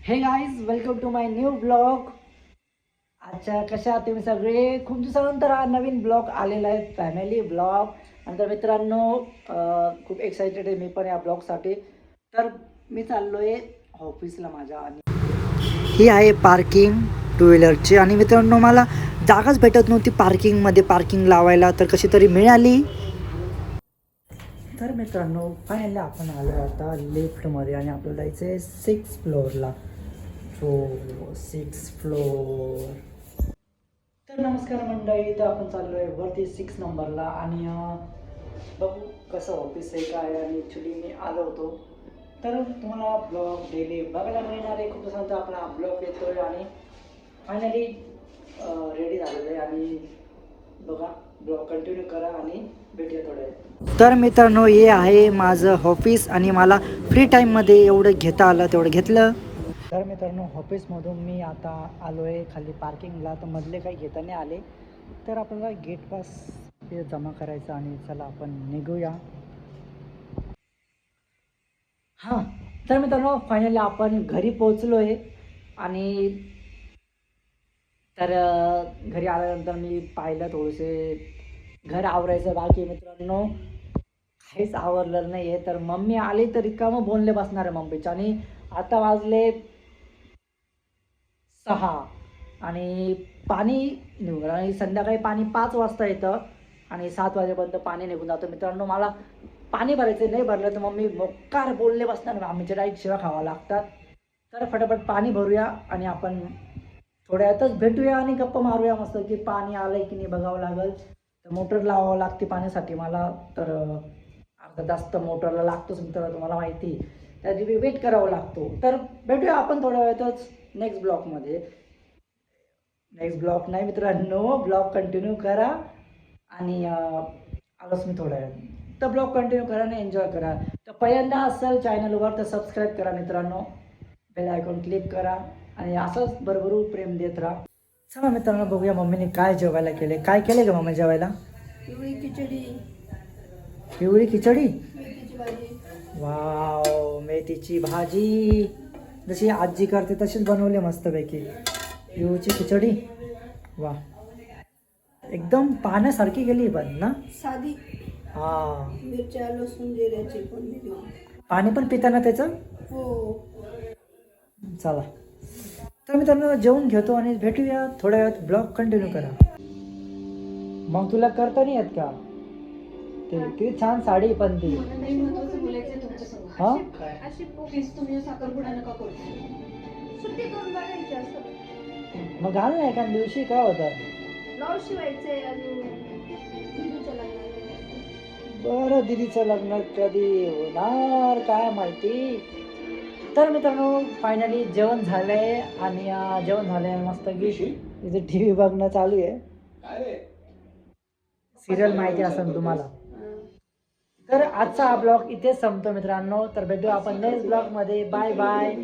हे guys welcome to my new blog. अच्छा कशा आहात तुम्ही सगळे? खूप दिवसानंतर हा नवीन ब्लॉग आलेला आहे, फॅमिली ब्लॉग. आणि तर मित्रांनो, खूप एक्सायटेड आहे मी पण या ब्लॉगसाठी. तर मी चाललो आहे ऑफिसला माझ्या. आणि ही आहे पार्किंग टू व्हीलरची. आणि मित्रांनो, मला जागाच भेटत नव्हती पार्किंगमध्ये पार्किंग लावायला, तर कशी तरी मिळाली. तर मित्रांनो, फायनली आपण आलो आता लिफ्टमध्ये आणि आपल्याला जायचं आहे 6th फ्लोअरला. So 6th floor. तर नमस्कार मंडळी, तर आपण चाललो आहे वरती 6 नंबरला. आणि बघू कसं ऑफिस आहे काय. आणि ॲक्च्युली मी आलो होतो, तर तुम्हाला ब्लॉग डेली बघायला मिळणार आहे. खूप दिवसानंतर आपला ब्लॉग येतो आहे आणि फायनली रेडी झालेलं आहे. आणि बघा, ब्लॉग कंटिन्यू करा आणि भेटूया थोड्या वेळ. तर मित्रांनो, हे आहे माझं ऑफिस आणि मला फ्री टाईममध्ये एवढं घेता आलं तेवढं घेतलं. तर मित्रांनो, ऑफिसमधून मी आता आलो आहे खाली पार्किंगला. तर मधले काही घेता नाही आले, तर आपल्याला गेट पास ते जमा करायचं आणि चला आपण निघूया. हां, तर मित्रांनो, फायनली आपण घरी पोचलो आहे. आणि तर घरी आल्यानंतर मी पाहिलं थोडेसे घर आवरायचं बाकी मित्रांनो. काहीच आवरलेलं नाही आहे. तर मम्मी आली तर रिकामं बोलले बसणार आहे मम्मीच्या. आणि आता वाजले 6 आणि पाणी निघून. आणि संध्याकाळी पाणी 5 वाजता येतं आणि 7 वाजेपर्यंत पाणी निघून जातं. मित्रांनो, मला पाणी भरायचं नाही, भरलं तर मम्मी मोकार बोलले बसणार, आमच्या डायरेक्ट शिव्या खावा लागतात. तर फटाफट पाणी भरूया आणि आपण थोड्या वेळातच भेटूया आणि गप्पा मारूया मस्त. की पाणी आलंय की नाही बघावं लागेल. तर मोटर लावावं लागते पाण्यासाठी मला. तर अर्धा तास तर मोटरला लागतोच मित्रांनो, तुम्हाला माहिती. त्यासाठी वेट करावं लागतो. तर भेटूया आपण थोड्या वेळातच नेक्स्ट ब्लॉकमध्ये. नेक्स्ट ब्लॉक नाही मित्रांनो, ब्लॉग कंटिन्यू करा. आणि आलोच मी थोड्या वेळात. तर ब्लॉग कंटिन्यू करा आणि एन्जॉय करा. तर पहिल्यांदा असेल चॅनलवर तर सबस्क्राईब करा मित्रांनो, बेल आयकॉन क्लिक करा आणि असंच भरभरून प्रेम देत राहा. चला मित्रांनो, बघूया मम्मीने काय जेवायला केले. काय केले का मम्मी जेवायला? पिवळी खिचडी, पिवळी खिचडी. मेथीची भाजी. वाव, मेथीची भाजी. जशी आजी करते तशीच बनवली मस्तपैकी. पिवळीची खिचडी. वा, एकदम पाण्यासारखी गेली पण ना. साधी. हा, मिरच्या लसूण जिऱ्याची फोडणी देऊन. पाणी पण पिताना त्याचं. हो. चला, तर मित्रांनो जेवून घेतो आणि भेटूया थोड्या वेळात. ब्लॉग कंटिन्यू करा. मग तुला करता नाही येत का? ते किती छान साडी पण ती. महत्वाचं बोलायचं तुमच्यासमोर. हा, अशी प्लीज तुम्ही साखरपुडा नका करू. सुट्टी करून बघायची असं. मग घाल ना एका दिवशी. काय होतं? ब्लाऊज शिवायचे अजून दिदूच्या लग्नाला. बरं, दिदीचं लग्न कधी होणार काय माहिती. तर मित्रांनो, फायनली जेवण झालंय आणि जेवण झालंय मस्त की इथे टी व्ही बघणं चालू आहे. सिरियल माहिती असेल तुम्हाला. तर आजचा हा ब्लॉग इथेच संपतो मित्रांनो. तर भेटू आपण नेक्स्ट ब्लॉगमध्ये. Bye bye.